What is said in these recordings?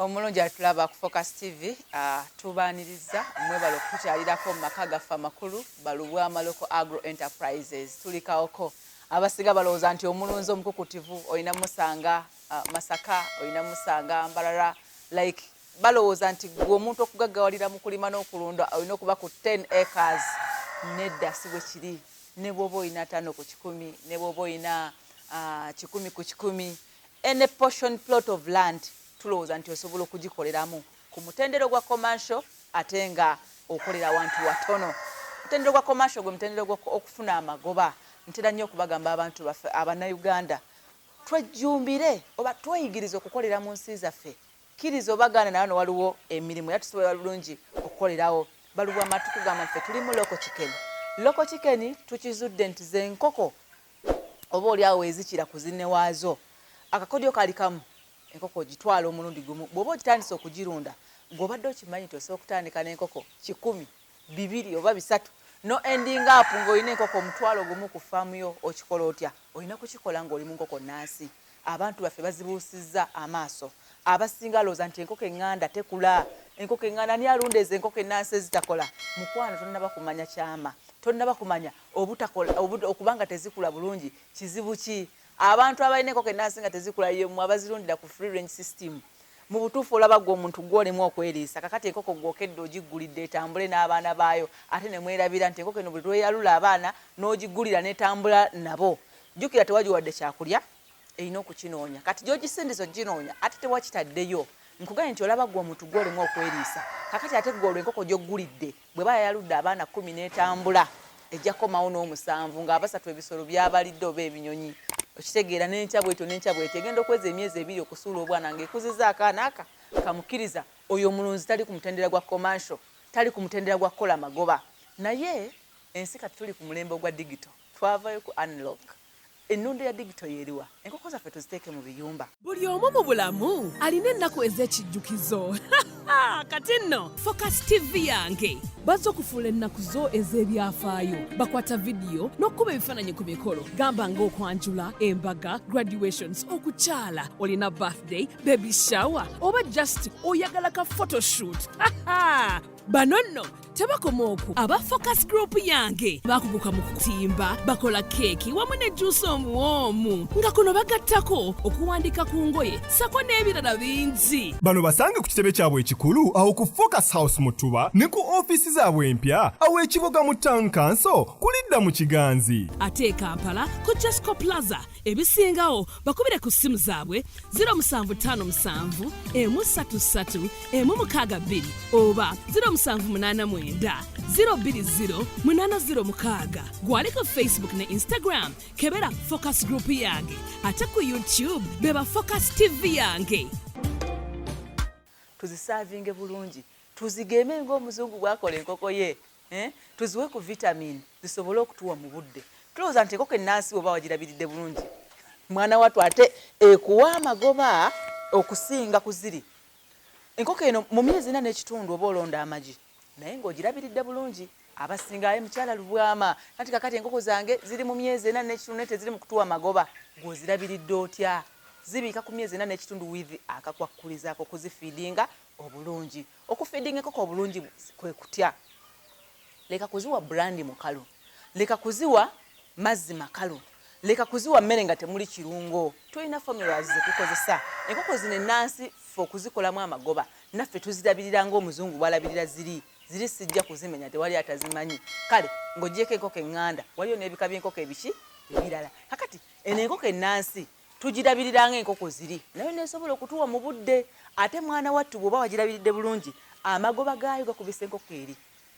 Omulungi atulaba ku Focus TV tubaaniriza mwebalo okutukyalirako mu maka gaffe amakulu Balubwama Local Agro Enterprises tulikaoko abasiga balowooza nti omulunzi omukukutivu olina musanga Masaka olina musanga Mbarara like balowooza nti gwe omuntu okugaggawalira mu kulima n'okulunda olina okuba ku 10 acres nedda si bwe kiri ne bw'oba olina 5 ku 10 ne bw'oba olina 10 ku 10 any portion plot of land tulowooza nti osobola okugikoleramu ku mutendero gwa commercial ate nga okolera wantu watono. Mutendero gwa commercial gwe mutendero gwa okufuna amagoba. Ntera nnyo okubagamba abantu baffe Abannayuganda twejjumbire oba tweyigiriza okukolera mu nsi zaffe. Kkiriza obaganda nayo no waliwo emirimu yatusobola bulungi okukolerawo. Balubwama tukugamba ffe tuli mu local chicken. Local chicken tukizudde nti ze enkoko oba oli awo ezikira ku zinne waazo. Akakodyo kali kamu enkoko gitwala omulundi gumu bw'oba ogitandise okugirunda ng'obadde okimanyi nti osobola okutandika n'enkoko 100, 2 oba 3 no ending up ng'olina enkoko omutwalo gumu ku faamu yo okikola otya olina kukikola ng'oli mu nkoko nnansi. Abantu baffe bazibuusizza amaaso abasinga alowooza nti enkoko enganda tekula. Enkoko enganda ani alunda ezo enkoko ennansi ezitakola? Mukwano tonnaba kumanya kyama, tonnaba kumanya okubanga tezikula bulungi kizibu ki. Abantu abalina enkoko ennansi nga tezikula yemu abazirundira ku free range system. Mu butuufu olaba gwe omuntu gw'olemu okweriisa kakati enkoko gwokedde ogiggulidde etambule n'abaana baayo ate ne mwerabira nti enkoko eno buli lweyalula abaana n'ogiggulira n'etambula nabo. Jjukira tewagiwadde kyakulya erina okukinoonya. Kati gy'ogisindiza oginoonya ate tewakitaddeyo. Nkuganye nti olaba gwe omuntu gw'olemu okweriisa kakati ate gwe olwo enkoko gy'oggulidde bwe baba yaludde abaana 10 n'etambula ejja komawo n'7 ng'abasatu ebisolo byabalidde oba ebinyonyi. Okitegeera n'enkya bwetyo n'enkya bwetyo egenda okweza emyezi 2 okusuula obwana ng'ekuzizza akaana aka kamukkiriza. Oyo omulunzi tali ku mutendera gwa commercial, tali ku mutendera gwa kukola magoba. Naye ensi kati tuli ku mulembe gwa digital, twavayo ku analog. Ennunda ya digital yeriwa enkoko zaffe tuziteeke mu biyumba. Buli omu mu bulamu alina ennaku ez'ekijjukizo. Kati nno Focus TV yange bazze okufuula ennaku zo ez'ebyafaayo. Bakwata vidiyo n'okkuba ebifaananyi ku mikolo gamba ng'okwanjula, embaga, graduations, okukyala, olina birthday, baby shower oba just oyagala ka photoshoot. Bano nno tebakoma okwo. Aba Focus Group yange bakuguka mu kutimba bakola keeki wamu ne juice omuwoomu nga kuno bagattako okuwandika ku ngoye sako n'ebirala bingi. Bano basange ku kitebe kyabwe ekikulu awo ku Focus House mu Ttuba ne ku ofiisi zaabwe empya awo ekiboga mu Town Council kulidda mu Kiganzi. Ate e Kampala ku Jesco Plaza ebisingawo bakubire ku ssimu zaabwe 0757 133 162 oba 0789 020 806. Gwali ku Facebook ne Instagram kebera Focus Group yange ate ku YouTube beba Focus TV yange. Tuzisavinge bulungi tuzigeme ng'omuzungu bwakola enkoko ye tuziwe ku vitamin zisobole okutuwa mu budde. Tulowooza nti enkoko ennansi oba wagirabiridde bulungi mwana wattu ate ekuwa amagoba okusinga ku ziri. Enkoko eno mu myezi 4 n'ekitundu oba olonda amagi naye ng'ogirabiridde bulungi. Abasingayo mukyala Lubwama kati kakati enkoko zange ziri mu myezi 4 n'ekitundu naye teziri mu kutuwa amagoba. Gw'ozirabiridde otya? Zibiika ku myezi 4 n'ekitundu with akakwakkulizaako kuzifiidinga obulungi. Okufiidinga enkoko obulungi kwe kutya. Leka kuziwa brandi mukalu, leka kuziwa mazzi makalu, leka kuziwa mmere nga temuli kirungo. Tulina formulas ze tukozesa. Enkoko zino ennansi ffe okuzikolamu amagoba naffe tuzirabirira ng'omuzungu bw'alabirira ziri sijja kuzimenya tewali atazimanyi. Kale ng'oggyeko enkoko enganda waliyo n'ebika by'enkoko ebiki ebirala. Kakati eno enkoko ennansi tugirabirira ng'enkoko ziri nayo neesobola okutuwa mu budde. Ate mwana wattu bw'oba wagirabiridde bulungi amagoba gaayo gakubisa enkoko eri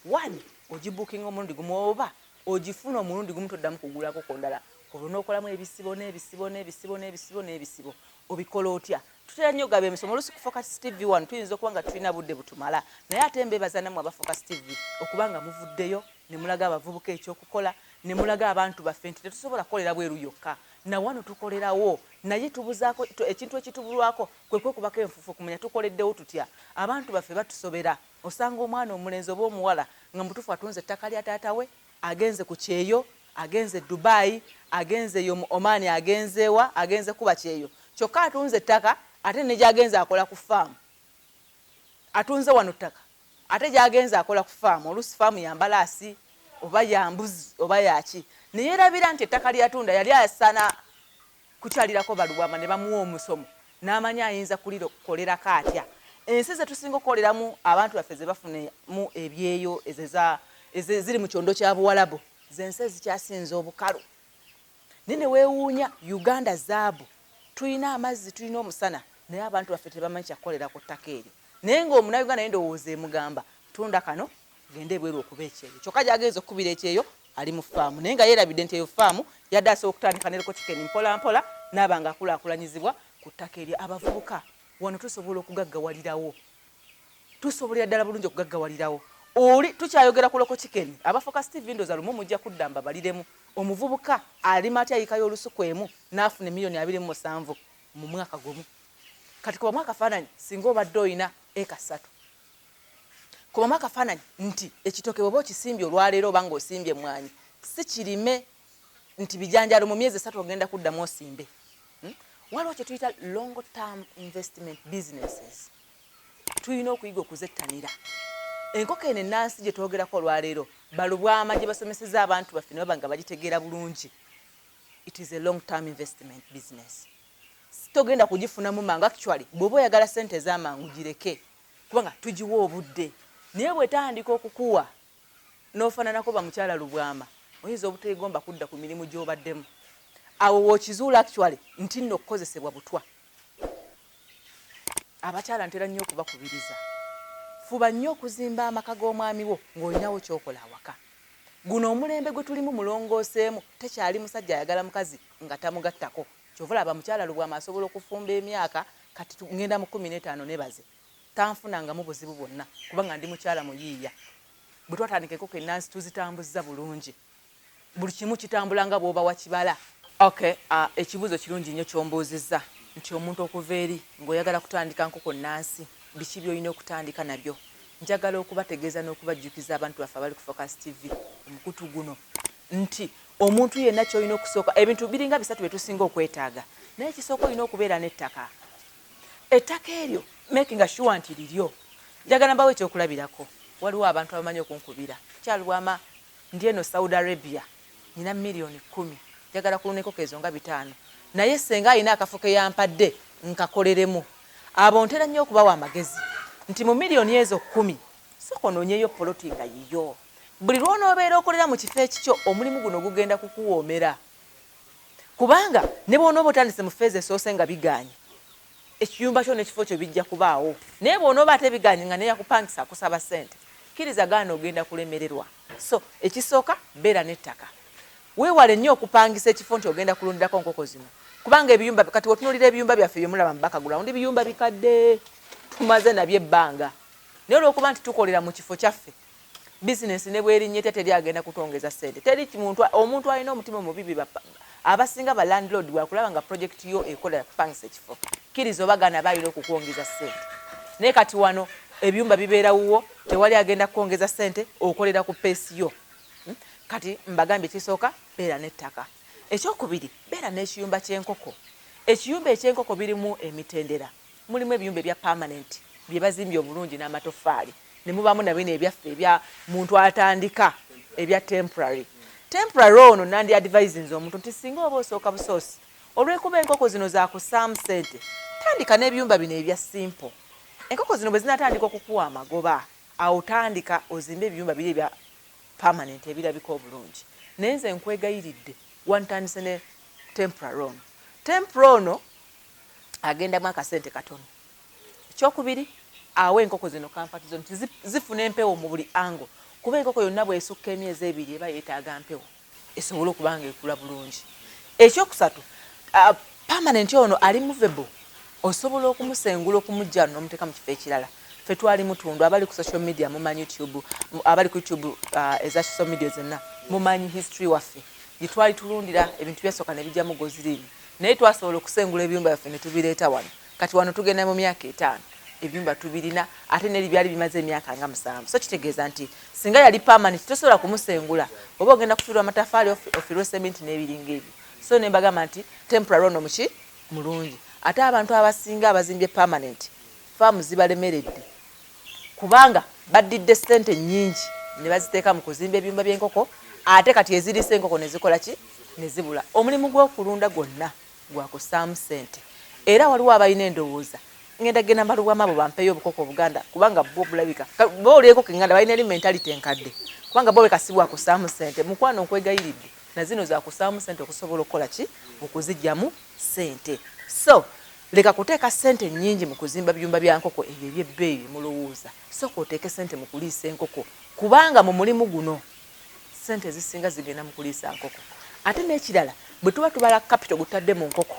1 ogibukinga omulundi gumu oba ogifuna omulundi gumu toddamu kugulako kondala. Olwo n'okolamu ebisibo n'ebisibo n'ebisibo n'ebisibo n'ebisibo. Obikola otya? Tutera nnyo gaba emisomo oluusi ku Focus TV 1 tuyinza okuba nga tulina budde butumala naye ate mbeebaza nammwe aba Focus TV okubanga muvuddeyo ne mulaga abavubuka ekyokukola ne mulaga abantu baffe nti tetusobola kukolera bweru yokka na wano tukolerawo naye tubuzaako ekintu ekitubulwako kwe kwekubako enfufu okumanya tukoleddewo tutya. Abantu baffe batusobera. Osanga omwana omulenzi oba omuwala nga mutuufu atunze ettaka lya taata we agenze ku kyeyo agenze Dubai agenze yo mu Oman agenzewa agenze kuba kyeyo kyokka atunze ettaka ate ne gy'agenze akola ku faamu atunze wano ttaka ate gy'agenza akola ku faamu oluusi faamu yambalaasi oba yambuzi oba yaki naye yerabira nti ettaka lyatunda yali asana kukyalirako Balubwama ne bamuwa omusomo n'amanya ayinza kulirokolerako atya. Ensi ze tusinga okukoleramu abantu baffe ze bafunamu ebyeyo ziri mu kyondo kya Buwalabu zensi ezikyasinza obukalu nene weewuunya Uganda zaabu tulina amazzi tulina omusana naye abantu baffe tebamanyi kyakukolera ku ttaka eryo naye ng'omunauganda naye ndowooza emugamba tunda kano gende ebweru okuba ekyeyo kyokka gy'agenza okukubira ekyeyo ali mu faamu naye nga yeerabidde nti eyo faamu yadde asobola okutandika nereko chicken mpola mpola n'aba nga akulaakulanyizibwa ku ttaka eryo. Abavubuka wano tusobola okugaggawalirawo tusobolera ddala bulungi okugaggawalirawo oli tukyayogera ku loko chicken aba Focus TV ndoza lumu mujja kudda mbabaliremu omuvubuka alima atya yikayo olusuku emu n'afuna $27,000,000 mu mwaka gumu kati kuba mwaka faananyi singa obadde oyina eka 3 kuba mwaka faananyi nti ekitoke bw'oba okisimbye olwaleero oba ng'osimbye mwanyi si kirime nti bijanjalo mu myezi 3 ogenda kuddamu osimbe. Waliwo kye tuyita long term investment businesses tulina okuyiga okuzettanira. Enkoko eno ennansi gye twogerako olwaleero Balubwama gye basomeseza abantu baffe ne baba nga bagitegeera bulungi. It is a long term investment business. Togenda kugifunamu mangu actually bw'oba oyagala ssente ez'amangu gireke kubanga tugiwa obudde naye bw'etandika okukuwa n'ofaananako bamukyala Lubwama oyinza obuteegomba kudda ku mirimu gy'obaddemu awo wookizuula actually nti nno okukozesebwa butwa. Abakyala ntera nnyo okubakubiriza fuba nnyo okuzimba amaka g'omwami wo ng'olinawo kyokola awaka. Guno omulembe gwe tulimu mulongooseemu tekyali musajja ayagala mukazi nga tamugattako kyova olaba mukyala Lubwama asobola okufumba emyaka kati ngenda mu 15 nebaze tanfunangamu buzibu bwonna kubanga ndi mukyala muyiiya. Bwe twatandika enkoko ennansi tuzitambuzza bulungi buli kimu kitambula nga bw'oba wakibala. Okay, ekibuuzo kirungi nnyo kyombuuzizza nti omuntu okuva eri ng'oyagala kutandika nkoko nnansi biki by'olina okutandika nabyo. Njagala okubategeeza n'okubajjukiza abantu baffe abali ku Focus TV omukutu guno nti omuntu yenna ky'olina okusooka ebintu biringa 3 bye tusinga okwetaaga naye ekisooka olina okubeera n'ettaka. Ettaka eryo making sure nti liryo. Njagala mbawo ekyokulabirako waliwo abantu abamanyi okunkubira Kyalubwama ndi eno Saudi Arabia nina $10,000,000 njagala kuluna enkoko ezo nga 5 naye senga alina akafo ke yampadde nkakoleremu abo ntera nnyo okubawa amagezi nti mu miliyoni ezo 10 soko noonyeyo poloti nga yiyo buli lw'onoobeera okolera mu kifo ekikyo omulimu guno gugenda kukuwoomera kubanga ne bw'onooba otandise mu feezi esoose nga biganye ekiyumba kyo n'ekifo kyo bijja kubaawo naye bw'onooba ate biganye nga neyakupangisa akusaba ssente kkiriza gaana ogenda kulemererwa. So ekisooka beera n'ettaka weewale nnyo okupangisa ekifo nti ogenda kulundirako nkoko zino kubanga ebiyumba kati wetunuulira ebiyumba byaffe byemulaba mu background ebiyumba bikadde tumaze nabyo ebbanga naye olw'okuba nti tukolera mu kifo kyaffe bizinesi ne bwerinnye teri agenda kutwongeza ssente teri omuntu alina omutima omubibi abasinga ba landlord bwakulaba nga project yo ekola kupangisa ekifo kkiriza obagana balina okukwongeza ssente naye kati wano ebiyumba bibeera wuwo tewali agenda kukwongeza ssente okolera ku peesi yo. Kati mbagambye ekisooka beera n'ettaka. Ekyokubiri beera n'ekiyumba ky'enkoko. Ekiyumba eky'enkoko birimu emitendera mulimu ebiyumba ebya permanent bye bazimbye obulungi n'amatoffaali ne mubaamu na bino ebyaffe ebya muntu atandika ebya temporary ono nandi advisinze omuntu nti singa oba osooka busoosi olw'ekuba enkoko zino zakusaamu ssente tandika n'ebiyumba bino ebya simple. Enkoko zino bwe zinatandika okukuwa amagoba awo tandika ozimbe ebiyumba biri ebya permanent ebirabika obulungi naye nze nkwegayiridde wantandise ne temporary ono agendamu akasente katono. Ekyokubiri awo enkoko zino kampati zo nti zifuna empewo mu buli ango kuba enkoko yonna bw'esukka emyezi 2 eba yeetaaga mpewo esobole okuba nga ekula bulungi. Ekyokusatu permanent ono ali movable osobola okumusengula okumujja n'omuteeka mu kifo ekirala. Ffe twali mutundu abali ku social media mumanyi YouTube abali ku YouTube eza social media zonna mumanyi history waffe gye twali tulundira ebintu byasooka ne bijja mugozi limu naye twasobola okusengula ebiyumba byaffe ne tubireeta wano kati wano tugenda mu myaka 5 ebyumba tubirina ate n'eri byali bimaze emyaka nga 7. So kitegeeza nti singa yali permanent tosobola kumusengula oba ogenda kufiirwa amatafaali ofirwe sementi n'ebiringa ebyo. So ne mbagamba nti temporary ono muki mulungi ate abantu abasinga abazimbye permanent faamu zibalemeredde kubanga baddidde ssente nnyingi ne baziteeka mu kuzimba ebyumba by'enkoko ate kati eziriisa enkoko ne zikola ki ne zibula. Omulimu gw'okulunda gwonna gwakussaamu ssente era waliwo abalina endowooza ngenda genda Balubwama abo bampeeyo obukoko obuganda kubanga bo bulabika bo oli enkoko enganda balina eri mentality enkadde kubanga bo bekasibwa kussaamu ssente. Mukwano nkwegayiridde na zino za kussaamu ssente okusobola okukola ki okuzijjamu ssente. So leka kuteeka ssente nnyingi mu kuzimba byumba bya nkoko ebyo ebyebbeeyi mulowooza sooka oteeke ssente mu kuliisa enkoko kubanga mu mulimu guno ssente zisinga zigenda mu kuliisa nkoko. Ate n'ekirala bwe tuba tubala capital gutadde mu nkoko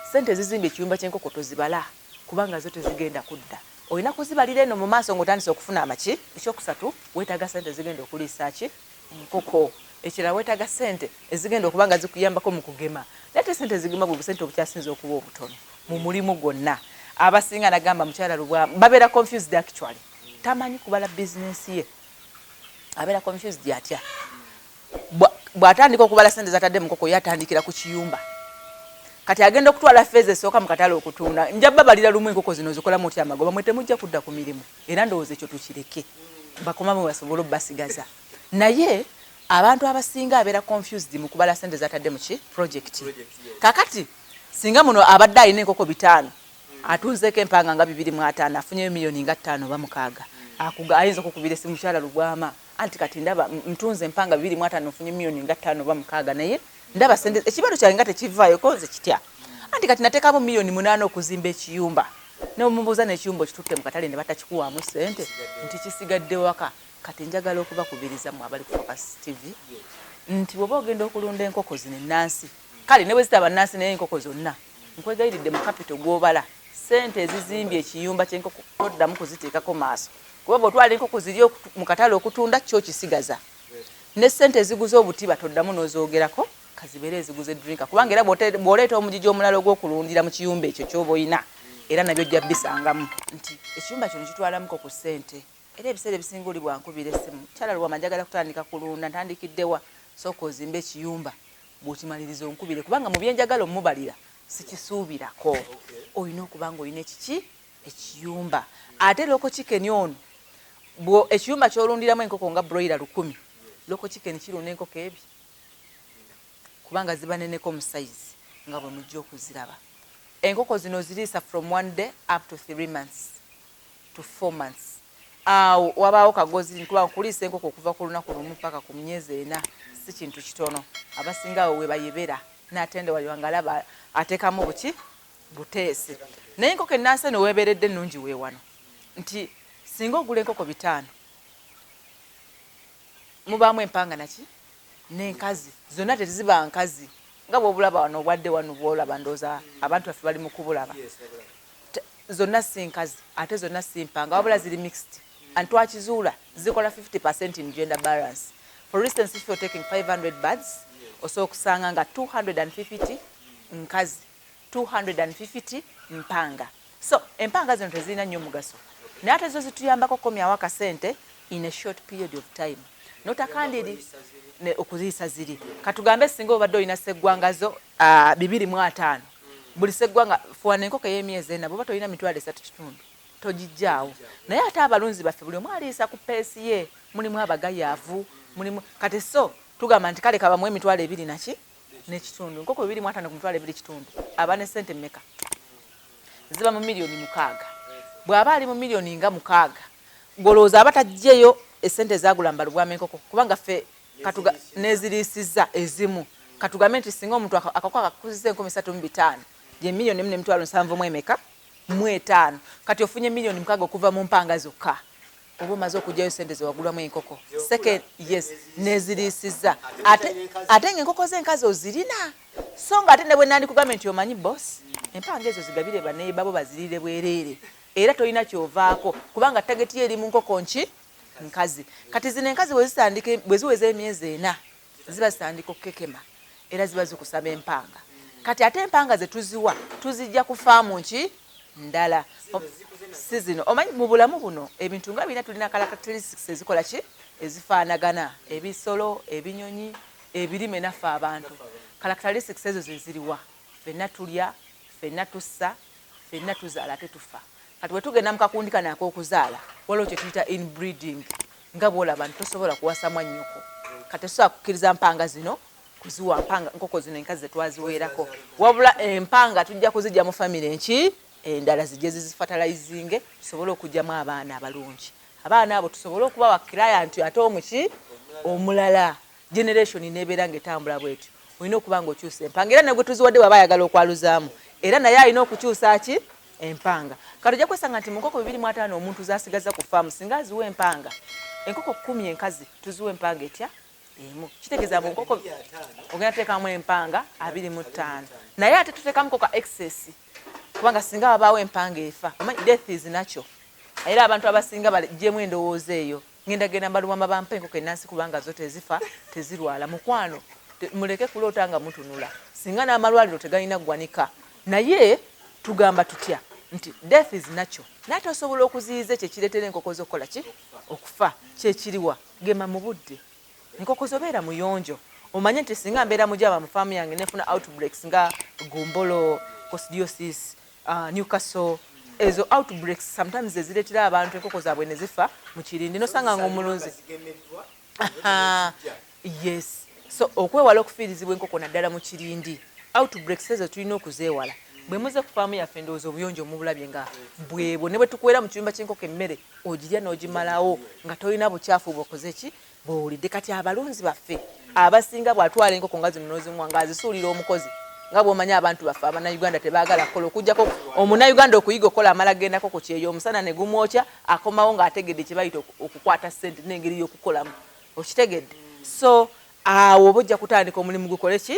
ssente zizimbye ekiyumba ky'enkoko tozibala kubanga zo tezigenda kudda. Olina kuzibalira eno mu maaso ng'otandise okufuna amaki. Ekyokusatu weetaaga ssente zigenda okuliisa ki enkoko. Ekirala weetaaga ssente ezigenda okuba nga zikuyambako mu kugema. Ate ssente zigema bwe busente obukyasinza okuba obutono mu mulimu gwonna. Abasinga nagamba mukyala Lubwama babeera confused actually. Tamanyi kubala business ye. Abeera confused atya. Bw'atandika okubala ssente zatadde mu nkoko yatandikira ku kiyumba. Kati agenda okutwala feeza esooka mu katale okutunda. Njabba balira lumu enkoko zino zikolamu otya amagoba mwe temujja kudda ku mirimu. Era ndowooza ekyo tukireke. Bakomamu basobole obbasigaza. Naye abantu abasinga abeera confused mu kubala ssente zatadde mu ki project. Kakati singa muno abadde alina enkoko 5 atunzeeko empanga nga 2.5 afunyeyo miliyoni nga 5 oba 6 ayinza okukubira essimu mukyala Lubwama anti kati ndaba mtunze empanga 2.5 ofunye miliyoni nga 5 oba 6 naye ndaba ssente ekibalo kyange nga tekivaayo konze kitya anti kati nateekamu miliyoni 8 okuzimba ekiyumba n'omubuuza n'ekiyumba okitutte mu katale ne batakikuwaamu ssente nti kisigadde waka. Kati njagala okubakubiriza mu abali ku Focus TV nti bw'oba ogenda okulunda enkoko zino ennansi kale ne bwe zitaba nnansi naye enkoko zonna nkwegayiridde mu capital gw'obala ssente ezizimbye ekiyumba ky'enkoko toddamu kuziteekako maaso kuba bw'otwala enkoko ziri mu katale okutunda kyo kisigaza ne ssente eziguze obutiba toddamu n'ozoogerako kazibeere eziguze drinka kubanga era bw'oleeta omugigi omulala ogw'okulundira mu kiyumba ekyo ky'oba oyina era nabyo ojja bisangamu nti ekiyumba kino kitwalamuko ku ssente. Era ebiseera ebisinga oli bwankubira essimu kyala Lubwama njagala kutandika kulunda ntandikiddewa sooka ozimba ekiyumba bw'okimaliriza onkubire kubanga mu byenjagala omubalira sikisuubirako. Olina okuba nga olina ekiki ekiyumba ate loko chicken ono ekiyumba ky'olundiramu enkoko nga broiler 1000 loko chicken kirunda enkoko ebi kubanga ziba neneko mu size nga bwe mujja okuziraba. Enkoko zino ziriisa from 1 day up to 3 months to 4 months. Wabaawo kagozi nkuba kuliisa enkoko okuva ku lunaku lumu paka ku myezi 4 si kintu kitono. Abasinga awo we bayebera n'atende waliwanga alaba ateekamu buki buteesi. Naye enkoko ennansi eno weeberedde ennungi weewano nti singa ogula enkoko 5 mubaamu empanga naki n'enkazi zonna teziba nkazi nga bw'obulaba wano Obadde wano bw'olaba ndooza abantu baffe bali mu kubulaba zonna si nkazi ate zonna si mpanga wabula ziri mixed and twakizuula zikola 50% in gender balance. For instance, if you're taking 500 birds osobola okusanga nga 250 nkazi 250 mpanga. So empanga zino tezirina nnyo mugaso naye ate zo zituyambako komyawo akasente in a short period of time notakandiri okuziyisa ziri. Katugambe singa obadde olina sseggwangazo 2.5 buli sseggwanga fuwana enkoko ey'emyezi 4 bw'oba tolina mitwalo 3 kitundu togijjaawo. Naye ate abalunzi baffe buli omu aliisa ku peesi ye mulimu abagayaavu mulimu kati so tugamba nti kale kabamu emitwalo 2 naki n'ekitundu enkoko 2.5 ku mitwalo 2 kitundu aba ne ssente mmeka ziba mu miliyoni 6. Bw'aba ali mu miliyoni nga 6 golooza aba tajjeyo essente zaagula mu Balubwama enkoko kubanga ffe neziriisizza ezimu katugambe nti singa omuntu akakoko akakuzizza 3500 ye miliyoni 4.7 emeka mu 5 kati ofunye miliyoni 6 okuva mu mpanga zokka oba omaze okugyayo ssente ze wagulamu enkoko second yes neziriisizza ate ng'enkoko z'enkazi ozirina so nga ate ne bwe nandikugambye nti omanyi boss empanga ezo zigabire baneeba bo bazirire bwereere era tolina kyovaako kubanga tageti eri mu nkoko nki nkazi. Kati zino enkazi bwe ziweza emyezi 4 ziba zitandika okukekema era ziba zikusaba empanga. Kati ate empanga ze tuziwa tuzijja ku faamu nki ndala si zino. Omanyi mu bulamu buno ebintu nga bina tulina characteristics ezikola ki ezifaanagana ebisolo ebinyonyi ebirime naffe abantu characteristics ezo ze ziriwa ffenna tulya ffenna tussa ffenna tuzaala ate tufa. kati bwe tugenda mu kakundi kano ak'okuzaala waliwo kye tuyita inbreeding nga bw'olaba nti tosobola kuwasa mwannyoko kati tosobola kukkiriza mpanga zino kuziwa mpanga nkoko zino enkazi ze twaziweerako wabula empanga tujja kuzijja mu famire enki endala zijje zizifatalayizinge tusobole okugyamu abaana abalungi abaana abo tusobole okubawa client ate omuki omulala generation nebeera ng'etambula bwetyo olina okuba ng'okyusa empanga era negwe tuziwadde waba ayagala okwaluzaamu era naye alina okukyusa ki empanga kati ojja kwesanga nti mu nkoko 205 omuntu zasigaza ku faamu singa aziwa empanga enkoko 10 enkazi tuziwa empanga etya emu kitegeeza mu nkoko ogenda teekamu empanga 25 naye ate tuteekamu koka excess kubanga singa wabaawo empanga efa omanyi death is natural era abantu abasinga bagyemu endowooza eyo ngenda Balubwama bampa enkoko ennansi kubanga zo tezifa tezirwala mukwano muleke kuloota nga mutunula singa n'amalwaliro tegalina ggwanika naye tugamba tutya nti death is natural naye tosobola okuziyiza ekyo ekireetera enkoko z'okukola ki okufa kyekiriwa gema mu budde enkoko zobeera muyonjo omanye nti singa mbeera mujaba mu faamu yange nefuna outbreaks nga gumbolo coccidiosis Newcastle ezo outbreaks sometimes ezireetera abantu enkoko zaabwe ne zifa mu kirindi nosanga ng'omulunzi yes so okwewala okufiirizibwa enkoko naddala mu kirindi outbreaks ezo tulina okuzeewala bwe muze ku faamu yaffe ndowooza obuyonjo mubulabye nga bwebwo ne bwe tukwera mu kiyumba ky'enkoko emmere ogirya n'ogimalawo nga tolina bukyafu bwokoze ki bw'owulidde kati abalunzi baffe abasinga bw'atwala enkoko nga zino n'ozimuwa ng'azisuulira omukozi nga bw'omanyi abantu baffe abannayuganda tebaagala kukola okugjako omunnayuganda okuyiga okola amala gendako ku kyeyo omusana ne gumwokya akomawo ng'ategedde kye bayita okukwata ssente n'engeri y'okukolamu okitegedde so awo oba ojja kutandika omulimu gukole ki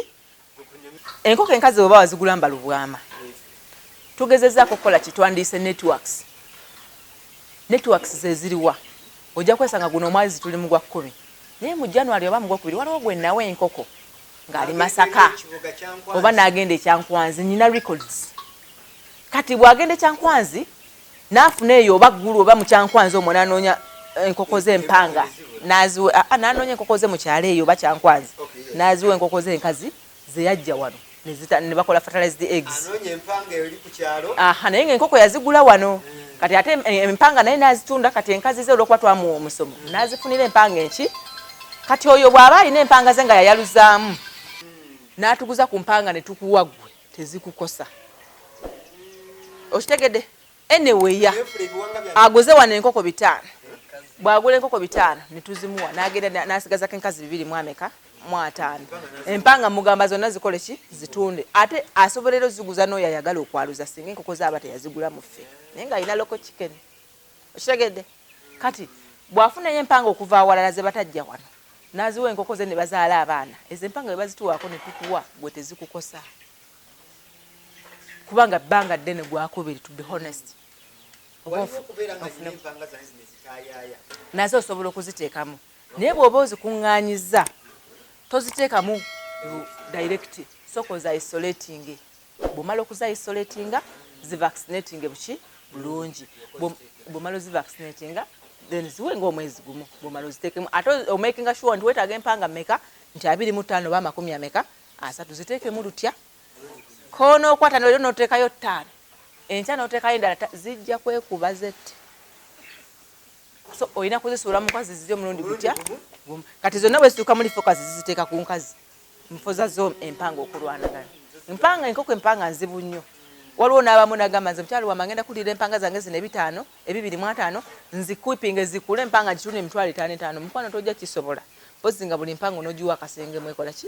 enkoko enkazi oba wazigula mu Balubwama tugezezzaako okukola kitwandiise networks zeziriwa ojja kwesanga guno omwezi tuli mu gwa 10 naye mu January oba mu gwa 2 waliwo gwe nawe enkoko ng'ali Masaka oba n'agenda ekyankwanzi nyina records kati bw'agenda ekyankwanzi n'afuna eyo oba ggulu oba mu kyankwanzi omwo n'anoonya enkoko z'empanga n'anoonya enkoko ze mu kyalo eyo oba kyankwanzi n'aziwa enkoko z'enkazi ze yajja wano ne bakola fertilized eggs naye ng'enkoko yazigula wano kati ate empanga naye n'azitunda kati enkazi ze olw'okuba twamuwa omusomo n'azifunira empanga enki kati oyo bw'aba alina empanga ze nga yayaluzaamu n'atuguza ku mpanga ne tukuwa ggwe tezikukosa okitegedde eneweya aguze wano enkoko 5 bw'agula enkoko 5 ne tuzimuwa n'agenda n'asigazako enkazi 2 empanga mugamba zonna zikole ki zitunde ate asobolera oziguza n'oyo ayagala okwaluza singa enkoko zaaba teyazigula mu ffe naye ng'alina loko chicken okitegedde kati bw'afunayo empanga okuva awalala ze batajja wano n'aziwa enkoko ze ne bazaala abaana ezo empanga bwe bazituwaako ne tukuwa gwe tezikukosa kubanga bbanga ddene gwakubiri to be honest nazo osobola okuziteekamu naye bw'oba ozikuŋŋaanyizza toziteekamu direct soko za isolating bw'omala okuza isolatinga zivaccinating buki bulungi bw'omala ozivaccinatinga then ziwe ng'omwezi gumu bw'omala oziteekemu ate omakinga sure nti weetaaga empanga mmeka nti 25 oba 10 ameka 3 ziteekemu lutya koonokwata nolyo n'oteekayo 5 enkya n'oteekayo endala zijja kwekuba zette so olina kuzisuula mu nkazi ziri omulundi gutya kati zonna bwe zituuka muri focus ziziteeka ku nkazi mpoza zo empanga okulwanagana enkoko empanga nzibu nnyo waliwo n'abamu nagamba nze mukyalo wamwe ngenda kulira empanga zange zino 225 nzikuipinga ezikula empanga gitune emitwalo 5 mukwano tojja kisobola pozi nga buli empanga onogiwa akasenge mwekola ki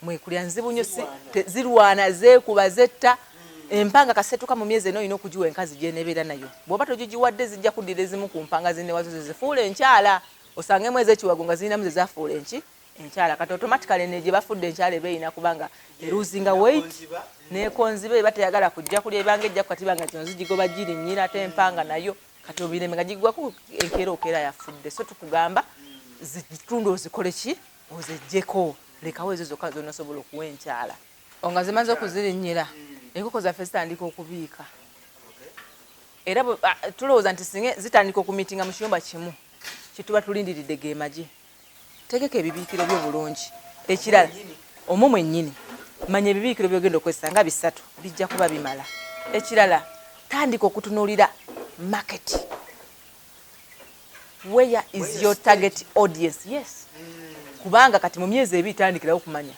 mwekulya nzibu nnyo zirwana zeekuba zetta empanga kasetuka mu myezi eno olina okugiwa enkazi gyenebeera nayo bw'oba togigiwadde zijja kuddira ezimu ku mpanga zinnewazo zezifuula enkyala osange mwezi ekiwago nga zirinamu ze zafuula enkyala kati automatically ne gye bafudde enkyala eba erina kubanga eruzinga weight nekonziba eba teyagala kujja kulya ebanga ejja kukati banga kino zigigoba girinnyira ate empanga nayo kati obireme nga gigwaku enkeera okeera yafudde so tukugamba zitunde ozikole ki ozeggyeko lekawo ezo zokka zonasobola okuwa enkyala onga zimaze okuzirinnyira enkoko zaffe zitandika okubiika era tulowooza nti singa zitandika okumiitinga mu kiyumba kimu kituba tulindiridde ge magi tegeka ebibiikiro byo bulungi ekirala omwo mwennyini manya ebibiikiro byogenda okwesa nga 3 bijja kuba bimala ekirala tandika okutunuulira market. Where is your target audience? Yes. Kubanga kati mu myezi ebiri tandikirawo kumanya.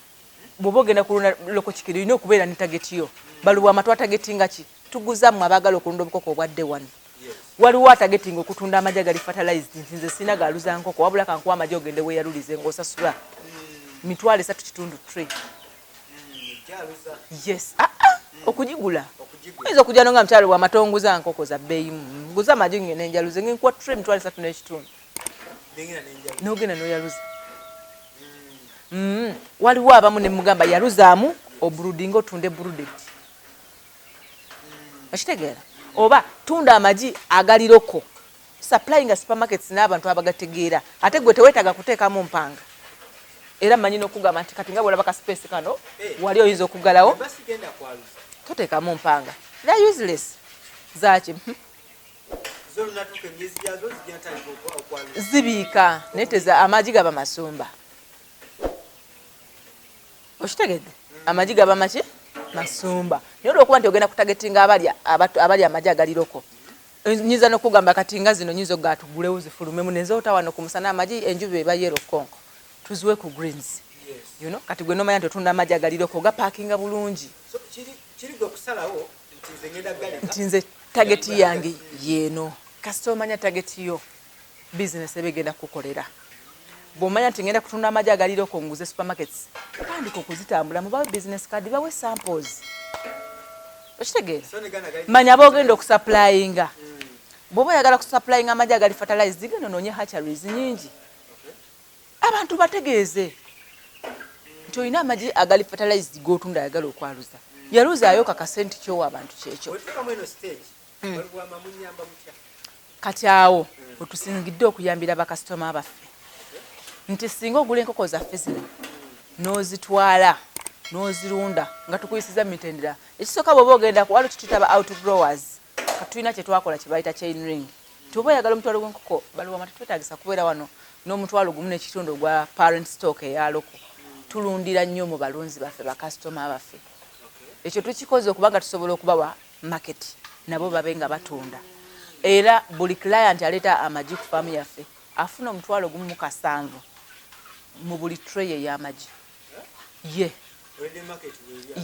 Bw'oba ogenda kulunda loko kikiri olina okubeera ne target yo. Balubwama twatagetinga ki? Tuguza mu abagala okulunda obukoko obwadde wano. Waliwo atagetinga okutunda amagi agali fertilized nti sina galuza nkoko wabula kankuwa amagi ogende weeyalulize ng'osasula mitwalo 3.3. Yes. Okugigula. Oyinza okujja nga mukyalo bwa matonguza nkoko za bbeeyi nguza amagi ngene enjaluze nkuwa tray mitwalo 3.5. N'ogenda n'oyaluza. Waliwo abamu ne mugamba yaluzaamu obuludinga otunde brooded. Okitegeera? Oba tunda amagi agaliroko. Supplying supermarkets n'abantu abagategeera. Ate gwe teweetaaga kuteekamu mpanga. Era mmanyi n'okugamba nti kati nga bw'olaba ka space kano wali oyinza okugalawo. Toteekamu mpanga. They're useless. Zaaki. Zibiika neteza amagi gaba masumba. Okitegedde? Amagi gaba maki? Masumba. Naye olwokuba nti ogenda kutagetinga abali amagi agaliroko. Nyinza n'okugamba kati nga zino nyinza okugatugulewo zifulumemu nezoota wano ku musana amagi enjuba eba yellow konko. Tuziwe ku greens. You know, kati gwe nomanya nti otunda amagi agaliroko gapakinga bulungi. So kiri gwe kusalawo nti nze target yange yeeno. Kasita omanya target yo business ebegenda kukolera. Bw'omanya nti ngenda kutunda amagi agaliroko nguze supermarkets. Tandika okuzitambula mu bawe business card bawe samples. Okitegeera? Manya b'ogenda okusupplyinga. Bw'oba oyagala kusupplyinga amagi agali fertilized genda onoonye hatcheries nyingi. Abantu bategeeze nti olina amagi agali fertilized g'otunda ayagala okwaluza. Yaluzaayo kakasente kyowa abantu kyekyo. Kati awo otusingidde okuyambira bakasitoma baffe. Nti singa ogula enkoko zaffe zino n'ozitwala n'ozirunda nga tukuyisiza mitendera. Ekisooka bw'oba ogenda waliwo kituyita outgrowers. Katulina kye twakola kye bayita chain ring. Tuba oyagala omutwalo gw'enkoko Balubwama tetwetaagisa kubeera wano n'omutwalo gumu n'ekitundu ogwa parent stock eya loko. Tulundira nnyo mu balunzi baffe bakasitoma baffe. Ekyo tukikoze okubanga tusobola okubawa market nabo babe nga batunda. Era buli client aleeta amagi ku faamu yaffe afuna omutwalo gumu mu 7 mu buli tray ey'amagi.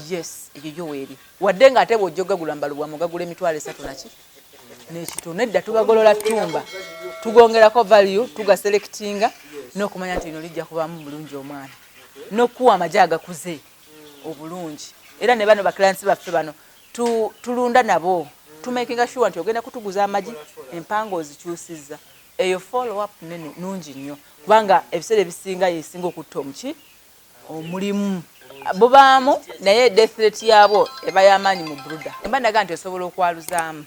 Yes, eyo weeri. Wadde nga ate bw'ojja ogagula Balubwama ogagula emitwalo 3 naki n'ekitundu. Nedda tubagolola ttumba tugongerako value tugaselectinga n'okumanya nti lino lijja kubaamu bulungi omwana n'okuwa amagi agakuze obulungi. Era ne bano baklients baffe bano tulunda nabo tumakinga sure nti ogenda kutuguza amagi empango ozikyusizza. Eyo follow up nene nungi nnyo kubanga ebiseera ebisinga yesinga okutta omulimu bubaamu naye death rate yaabo eba y'amaanyi mu brooder. Emba ndaga nti osobola okwaluzaamu.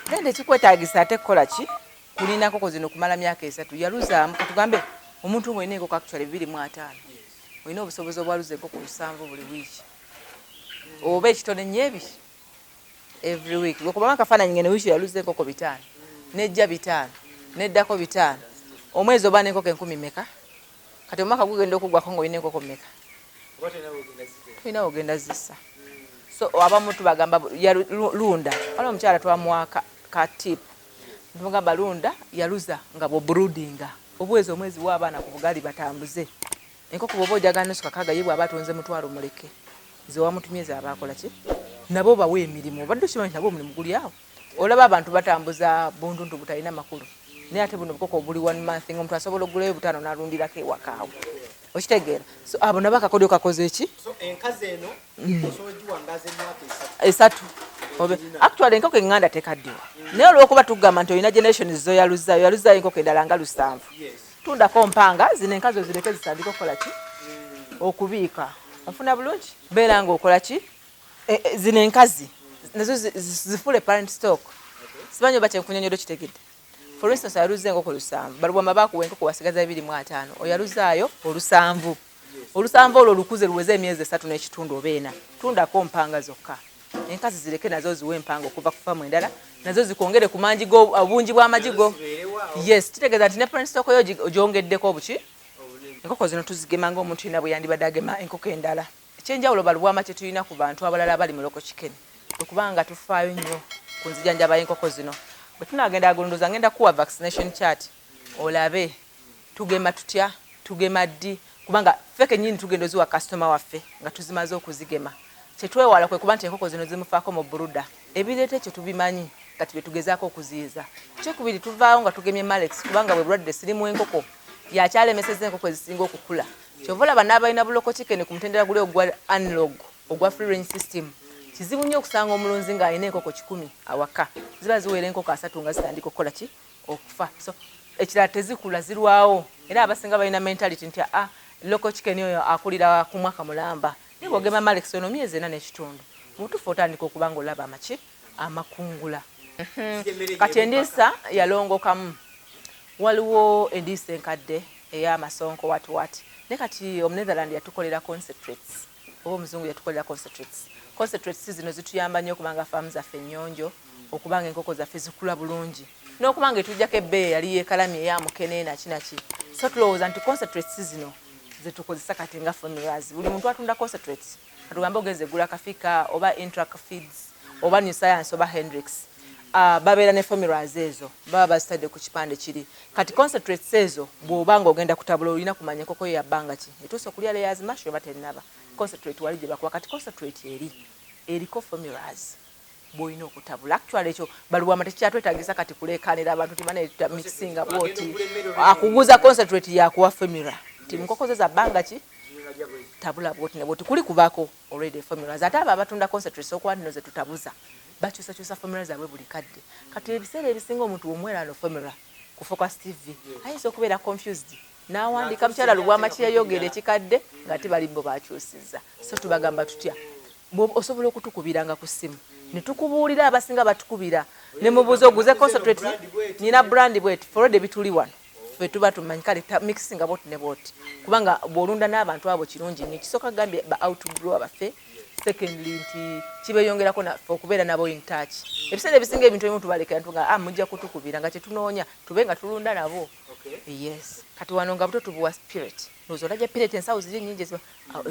Genda ekikwetaagisa ate kukola ki? Kulina nkoko zino kumala myaka 3 yaluzaamu. Katugambe omuntu ng'olina enkoko actually 2.5 olina obusobozi obwaluza enkoko 7 buli wiiki. Oba ekitone nnyo every week. Lwokuba akafaananyi ngene wiiki yaluza enkoko 5 nejja 5 neddako 5 omwezi oba n'enkoko 10 meka. Kati omwaka gugenda okugwako ng'olina enkoko meka. Tulina ogenda zissa. So abamu tubagamba lunda. Waliwo omukyala twamuwa ka tip. Tumugamba lunda yaluza nga bw'obroodinga. Obwezi omwezi w'abaana ku bugali batambuze. Enkoko bw'oba ojagala n'ensuka kaga ye bw'aba atonze mutwalo muleke. Ze wamutumyeza abakola ki? Nabo bawe emirimu. Obadde okimanyi nabo omulimu guli awo. Olaba abantu batambuza bunduntu butalina makulu. Naye ate buno bukoko buli 1 month ng'omuntu asobola okugulayo 5 n'alundirako ewaka awo. Okitegeera? So abo nabo akakodyo kakoze eki? So enkazi eno osobola giwangaza emyaka 3. Actually enkoko enganda tekaddiwa. Naye olw'okuba tugamba nti olina generations zo yaluzaayo enkoko endala nga 7. Tundako mpanga zino enkazi ozireke zitandika okukola ki? Okubiika. Ofuna bulungi? Beera ng'okola ki? Zino enkazi nazo zifule parent stock. Simanyi oba kyenkunyonyola kitegedde. For instance yaluza enkoko 7. Balubwama baakuwa enkoko wasigaza 2.5. Oyaluzaayo 7. 7 olwo lukuze luweze emyezi 3 n'ekitundu oba 4. Tundako mpanga zokka. Enkazi zireke nazo ziwe empanga okuva ku faamu endala nazo zikongere ku mangi go obungi bw'amagi go. Yes, kitegeeza nti ne parent stock yo gyongeddeko obuki. Enkoko zino tuzigema ng'omuntu ina bwe yandibadde agema enkoko endala. Ekyenjawulo Balubwama kye tulina ku bantu abalala abali mu loko chicken. Okubanga tufaayo nnyo ku nzijanjaba y'enkoko zino. bwe tunagenda agulunduza ngenda kuwa vaccination chart olabe tugema tutya tugema ddi kubanga ffe kennyini tugenda oziwa customer waffe nga tuzimaze okuzigema kyetwewala kwe kuba nti enkoko zino zimufaako mu buluda ebireeta ekyo tubimanyi kati bye tugezaako okuziyiza kyokubiri tuvaawo nga tugemye malex kubanga bwe bulwadde sirimu enkoko yakyalemeseza enkoko ezisinga okukula kyova olaba n'abalina buloko chicken ku mutendera guli ogwa analog ogwa free range system kizibu nnyo okusanga omulunzi ng'alina enkoko 10 awaka ziba ziwera enkoko 3 nga zitandika okukola ki okufa so ekirala tezikula zirwawo era abasinga balina mentality nti loko chicken oyo akulira ku mwaka mulamba naye bw'ogema malex ono myezi 4 n'ekitundu mutuufu otandika okuba nga olaba amaki amakungula kati endiisa yalongokamu waliwo endiisa enkadde ey'amasonko wati ne kati omunetherland yatukolera concentrates oba omuzungu yatukolera concentrates zino zituyamba nnyo okubanga faamu zaffe ennyonjo okubanga enkoko zaffe zikula bulungi n'okubanga etujjako ebbeeyi yali yeekalamye eyamukene nakinaki so tulowooza nti concentrates zino zetukozesa kati nga formulas buli muntu atunda concentrates katugambe ogenze gula kafika oba intrac feeds oba new science oba hendrix babeera ne formulas ezo baba bazitadde ku kipande kiri kati concentrates ezo bw'obanga ogenda kutabula olina kumanya enkoko yo yabbanga ki etuusa okulya layers mash oba terinaba concentrate wali gye bakuba kati concentrate eriko formulas bw'olina okutabula actually ekyo Balubwama tekyatwetagisa kati kuleekaanira abantu timana mixinga bwoti akuguza concentrate yakuwa formula ti nkoko zo zabbanga ki tabula bwoti ne bwoti kuli kubaako already formulas ate abo abatunda concentrates okuba nno ze tutabuza bakyusakyusa formula zaabwe buli kadde kati ebiseera ebisinga omuntu omwerano formula ku Focus TV ayinza okubeera confused n'awandika mukyala Lubwama kyeyayogera ekikadde nga tibalimbo bakyusizza so tubagamba tutya osobola okutukubiranga ku ssimu ne tukubuulira abasinga batukubira ne mubuuza oguze concentrate nina brand bweti forode bituli wano ffe tuba tumanyi kale mixinga bwoti ne bwoti kubanga bw'olunda n'abantu abo kirungi nnyo kisooka gambye ba outgrow abaffe secondly nti kibeeyongerako okubeera nabo in touch ebiseera ebisinga ebintu ebimu tubalekera ntuga mujja kutukubira nga kyetunoonya tube nga tulunda nabo yes kati wano nga buto tubuwa spirit nozo olajja spirit ensawo ziri nnyingi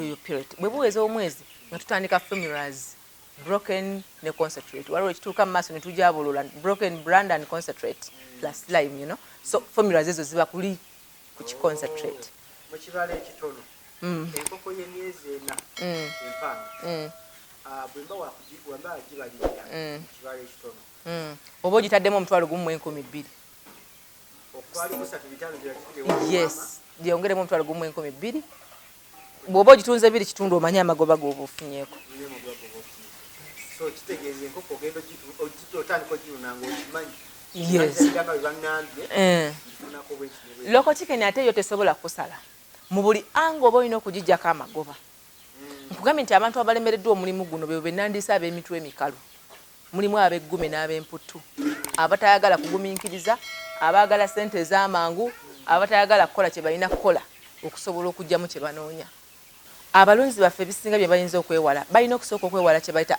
eyo spirit bwe buweza omwezi nga tutandika formulas broken ne concentrate waliwo ekituuka mu maaso ne tujabulula broken brand and concentrate plus lime you know so formulas ezo ziba kuli ku kiconcentrate mu kibala ekitono enkoko y'emyezi 4 empanga bwemba wagibalira mu kibala ekitono oba ogitaddemu omutwalo gumu 1200 okwali 3 yes gyongeremu omutwalo gumu 1200 bw'oba ogitunze 2 kitundu omanye amagoba g'oba ofunyeeko so kitegeeza enkoko ogenda otandika ogirunanga okimanyi yes loko chicken ate yo tesobola kusala mu buli ango oba olina okugijjako amagoba nkugambye nti abantu abalemereddwa omulimu guno be bennandiisa ab'emitwe emikalu mulimu ab'eggume n'ab'emputtu abatayagala kugumiikiriza abaagala ssente ez'amangu abatayagala kukola kye balina kukola okusobola okugyamu kye banoonya abalunzi baffe ebisinga bye bayinza okwewala balina okusooka okwewala kye bayita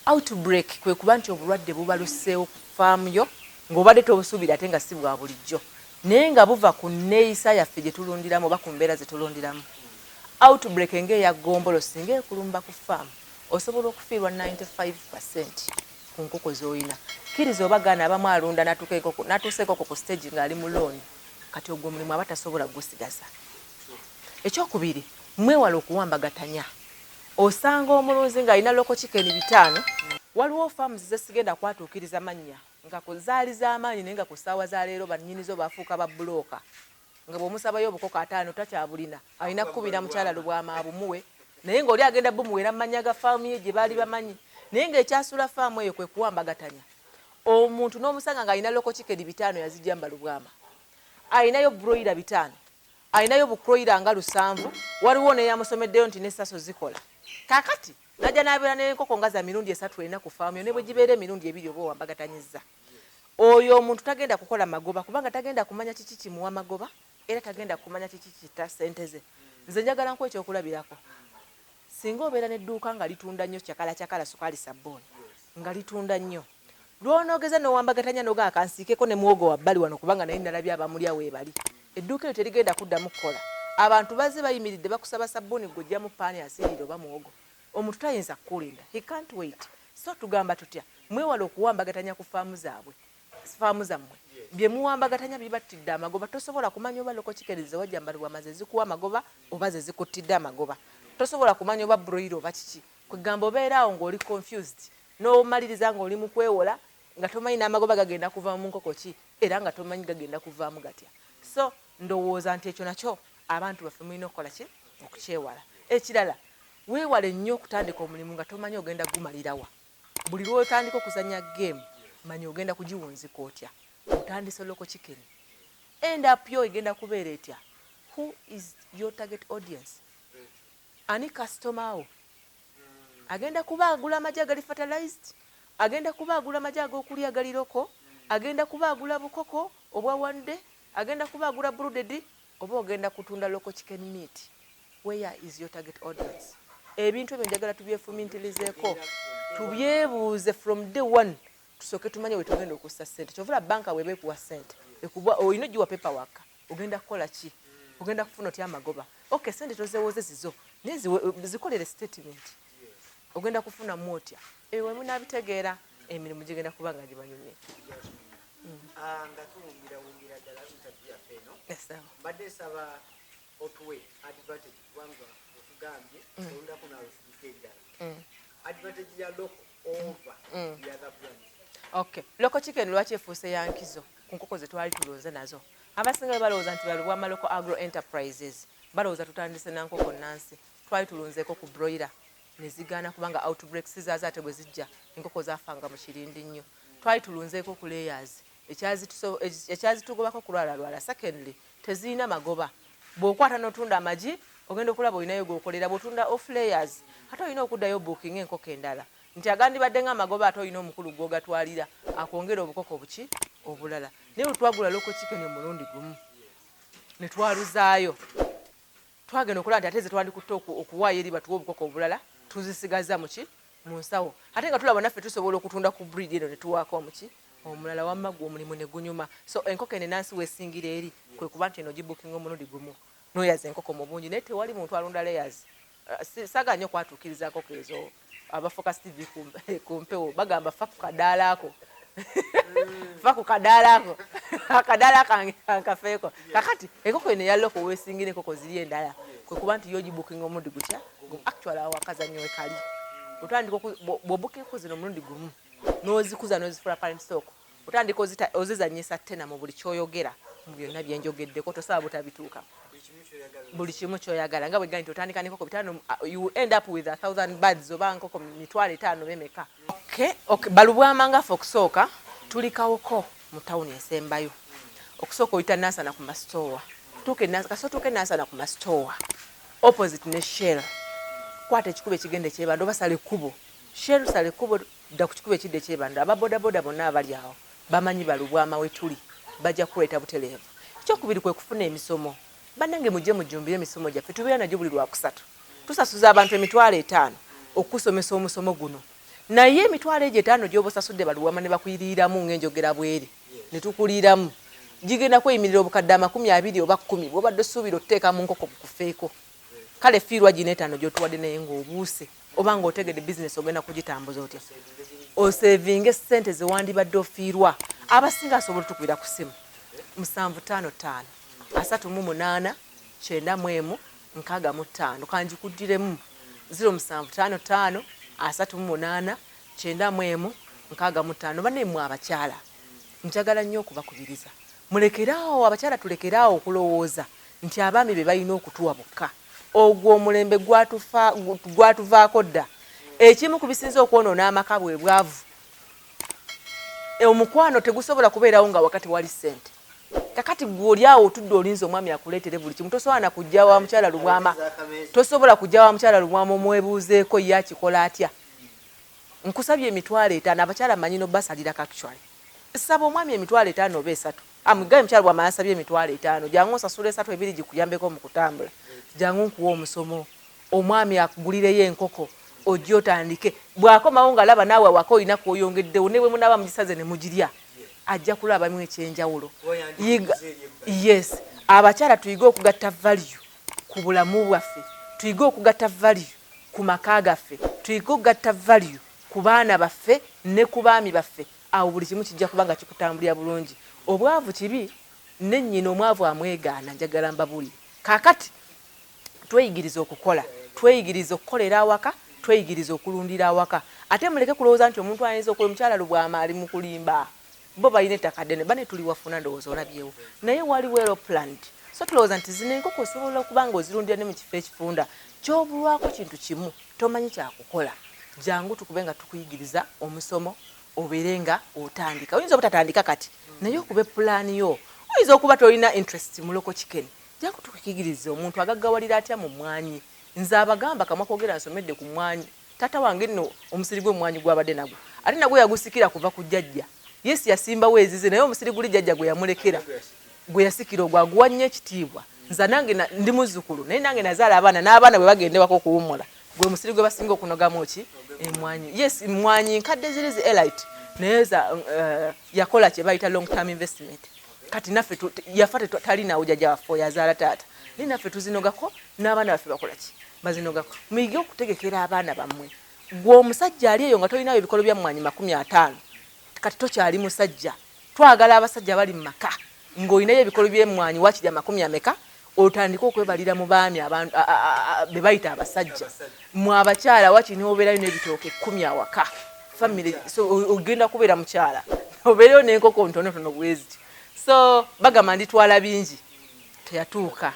outbreak kwe kuba nti obulwadde bubaluseewo ku faamu yo ng'obadde tobusuubira ate nga si bwa bulijjo naye nga buva ku nneeyisa yaffe gye tulundiramu oba ku mbeera ze tulundiramu outbreak ng'eya ggombolo singa ekulumba ku faamu osobola okufiirwa 95% ku nkoko z'olina kkiriza oba gaana abamu alunda n'atuusa enkoko ku stage ng'ali mu looni kati ogwo omulimu aba tasobola gusigaza ekyokubiri mwewala okuwambagatanya osanga omulunzi ng'alina loko chicken 5 waliwo faamu zesigenda kwatuukiriza mannya nga ku zaali z'amaanyi naye nga ku ssaawa za leero bannyinizo bafuuka ba bulooka nga bw'omusabayo obukoko 5 takyabulina alina kukubira mukyala Lubwama abumuwe naye ng'oli agenda bumuwera mu mannya ga faamu ye gye baali bamanyi naye ng'ekyasula faamu eyo kwe kuwambagatanya omuntu n'omusanga ng'alina loko chicken 5 yazijja mu Balubwama alinayo broiler 5 alinayo bukroira nga 7 waliwo neyamusomeddeyo nti n'essaso zikola kakati najja n'abeera n'enkoko nga za mirundi 3 erina ku faamu yo ne bwe gibeera emirundi 2 oba owambagatanyizza oyo omuntu tagenda kukola magoba kubanga tagenda kumanya kiki kimuwa magoba era tagenda kumanya kiki kita ssente ze nze njagala nku ekyokulabirako singa obeera n'edduuka nga litunda nnyo kyakala sukaali sabbooni nga litunda nnyo lwonoogeza n'owambagatanya noga akansiikeko ne mwogo wabbali wano kubanga naye nalabye abamulya weebali edduuka eryo terigenda kuddamu kukola abantu bazze bayimiridde bakusaba sabbooni gojjamu paani asirira oba muwogo omuntu tayinza kukulinda he can't wait so tugamba tutya mwewala okuwambagatanya ku faamu zammwe bye muwambagatanya bibattidde amagoba tosobola kumanya oba loko chickens wajja Balubwama ze zikuwa amagoba oba ze zikuttidde amagoba tosobola kumanya oba broiler oba kiki kwegamba obeeraawo ng'oli confused n'omaliriza ng'oli mu kwewola nga tomanyi n'amagoba gagenda kuva mu nkoko ki era nga tomanyi gagenda kuvaamu gatya so ndowooza nti ekyo nakyo abantu baffe mulina okukola ki okukyewala ekirala weewale nnyo okutandika omulimu nga tomanyi ogenda gumalirawa buli lw'otandika okuzanya game manyi ogenda kugiwunzika otya otandise loko chicken end up yo egenda kubeera etya who is your target audience ani customer wo agenda kuba agula amagi agali fertilized agenda kuba agula amagi ag'okulya agaliroko agenda kuba agula bukoko obwa wande agenda kuba agula brooded oba ogenda kutunda loko chicken meat where is your target audience ebintu ebyo njagala tubyefumintirizeeko tubyebuuze from day one tusooke tumanye wetugenda okussa ssente kyovula banka weba ekuwa ssente ekuba olina ogiwa paperwork ogenda kukola ki ogenda kufuna otya amagoba okay ssente tozewoze zizo naye zikolere statement ogenda kufuna mu otya ewe munabitegeera emirimu gigenda kuba nga gibanyumye nga tuwungira ddala tutadiyaffe eno mbadde nsaba otuwe advantage kubanga otugambye olundako nawe fudike eddala advantage ya loko over the other brand. Okay. Loko chicken lwaki efuuse ya nkizo ku nkoko ze twali tulonze nazo. Abasinga balowooza nti Balubwama Local Agro Enterprises balowooza tutandise na nkoko nnansi twali tulonzeeko ku broiler ne zigaana kubanga outbreaks zaaza ate bwe zijja enkoko zaafanga mu kirindi nnyo. Twali tulonzeeko ku layers ekyazitugobako kulwalalwala. Secondly tezirina magoba. Bw'okwata n'otunda amagi ogenda okulaba olinayo g'okolera bw'otunda off layers ate olina okuddayo booking enkoko endala. Nti agandibadde ng'amagoba ate olina omukulu gw'ogatwalira akwongera obukoko buki obulala. Naye twagula loko chicken omulundi gumu ne twaluzaayo twagenda okulaba nti ate ze twandikutte okuwaayo eri batuwa obukoko obulala tuzisigaza muki mu nsawo ate nga tulaba naffe tusobola okutunda ku breed eno ne tuwaako omuki omulala wamma gwe omulimu ne gunyuma. So enkoko eno ennansi weesingira eri kwe kuba nti eno gibukinga omulundi gumu n'oyaza enkoko mu bungi naye tewali muntu alunda layers. Saganya okwatuukiriza nkoko ezo aba Focus TV kumpewo bagamba fa ku kadaala ako fa ku kadaala ako akadaala kange akafeeko kakati enkoko eno yalloko weesingira enkoko ziri endala kwe kuba nti yo gibukinga omulundi gutya actually awo akazannyo we kali otandika bw'obuka enkoko zino omulundi gumu n'ozikuza n'ozifula parent stock otandika ozizanyisa ttena mu buli kyoyogera mu byonna byenjogeddeko tosaba butabituuka buli kimu kyoyagala nga bwe gani otandika n'enkoko bitano you end up with 1,000 birds oba nkoko 5,000 bemeka. Okay. Balubwama ngaffe okusooka tulikawoko mu tawuni esembayo okusooka oyita Nansana ku masitowa tuuke Nansana ku masitowa opposite ne Shell kwata ekikubo ekigenda ekyebando oba sale kubo Shell sale kubo dda ku kikubo ekidde ekyebando ababodaboda bonna abali awo bamanyi Balubwama we tuli bajja kuleeta butereevu. Ekyokubiri kwe kufuna emisomo bannange mujje mujjumbire emisomo gyaffe tubeera nagyo buli lwakusatu tusasuza abantu 5,000 okusomesa omusomo guno naye 5,000 gy'oba osasudde Balubwama ne bakuyiriiramu ng'enjogera bweri ne tukuliiramu gigenda kweyimirira obukadde 20 oba 10 bw'obadde osuubira otuteeka mu nkoko bukufeeko kale fiirwa gino 5 gy'otuwadde naye ng'obuuse oba ng'otegedde bizinesi ogenda kugitambuza otya osevinga ssente ze wandibadde ofiirwa abasinga asobola tukubira ku simu 755 38 91 65 kanjikuddiremu 0755 38 91 65 banemmwe abakyala njagala nnyo okubakubiriza mulekeraawo abakyala tulekeraawo okulowooza nti abaami be balina okutuwa bokka ogwo omulembe gwatuvaako dda ekimu ku bisinza okwonoona amaka bwe bwavu omukwano tegusobola kubeerawo nga wakati wali ssente kakati gw'oliawo otudde olinza omwami akuleetere buli kimu tosobola na kujja wa mukyala Lubwama tosobola kujja wa mukyala Lubwama omwebuuzeeko ye akikola atya nkusabye 5,000 abakyala manyi no basalira actually saba omwami 5,000 oba 3 amugaye mukyala Lubwama yasabye 5,000 jangu osasula 3 ebiri gikuyambeko mu kutambula jangu nkuwa omusomo omwami akugulireyo enkoko ojja otandike bw'akomawo ng'alaba naawe awaka olina kw'oyongeddewo ne bwe munaaba mugisaze ne mugirya ajja kulabamu ekyenjawulo. Yes, abakyala tuyige okugatta value ku bulamu bwaffe tuyige okugatta value ku maka gaffe tuyige okugatta value ku baana baffe ne ku baami baffe awo buli kimu kijja kubanga kikutambulira bulungi. Obwavu kibi ne nnyina omwavu amwegaana njagala mbabuli. Kaakati tweyigiriza okukola, tweyigiriza okukolera awaka, tweyigiriza okulundira awaka. Ate muleke kulowooza nti omuntu ayinza okukola omukyala Lubwama ali mu kulimba. Bo balina ettaka ddene bane tuli wafuna ndowooza olabyewo. Naye wali well planned. So tulowooza nti zino enkoko osobola okuba ng'ozirundira ne mu kifo ekifunda. Ky'obulwako kintu kimu tomanyi kyakukola. Jangu tukube nga tukuyigiriza omusomo obeere nga otandika. Oyinza obutatandika kati naye okube pulaani yo. Oyinza okuba tolina interest mu loko chicken. Jangu tukuyigirize omuntu agaggawalira atya mu mmwanyi. Nze abagamba kamwa koogera nsomedde ku mmwanyi. Taata wange nno omusiri gw'emmwanyi gwabadde nagwo. Ate nagwo yagusikira kuva ku jjajja. Yes yasimbawo ezize naye omusiri guli jjajja gwe yamulekera. Gwe yasikira ogwaguwa nnyo ekitiibwa. Nza nange ndi muzzukulu naye nange nazaala abaana n'abaana bwe bagendewako okuwummula. Gwe musiri gwe basinga okunogamu ki emmwanyi. Yes mmwanyi nkadde ziri zi elite naye yakola kye bayita long term investment. Kati naffe yafa talinawo jjajja waffe yazaala taata. Naye naffe tuzinogako n'abaana baffe bakola ki bazinogako. Muyige okutegekera abaana bammwe. Gwe omusajja ali eyo nga tolinayo ebikolo bya mmwanyi 50. Kati tokyali musajja. Twagala abasajja bali mu maka ng'olinayo ebikolo by'emmwanyi wakirya 50 otandika okwebalira mu baami abantu be bayita abasajja. Mu abakyala wakiri n'obeerayo n'ebitooke 10 awaka. Family so ogenda kubeera mukyala. Obeereyo n'enkoko ntonotono bwezi. So bagamba nditwala bingi teyatuuka.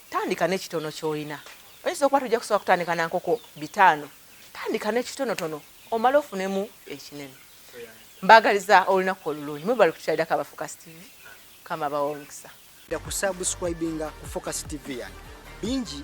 Tandika n'ekitono ky'olina. Oyinza okuba tujja kusobola kutandika na nkoko 5. Tandika n'ekitonotono omala ofunemu ekinene. Mbagaliza olunaku olulungi. Mwebale kukyalirako aba Focus TV. Kama bawo omukisa. Kusubscribinga ku Focus TV yange. Bingi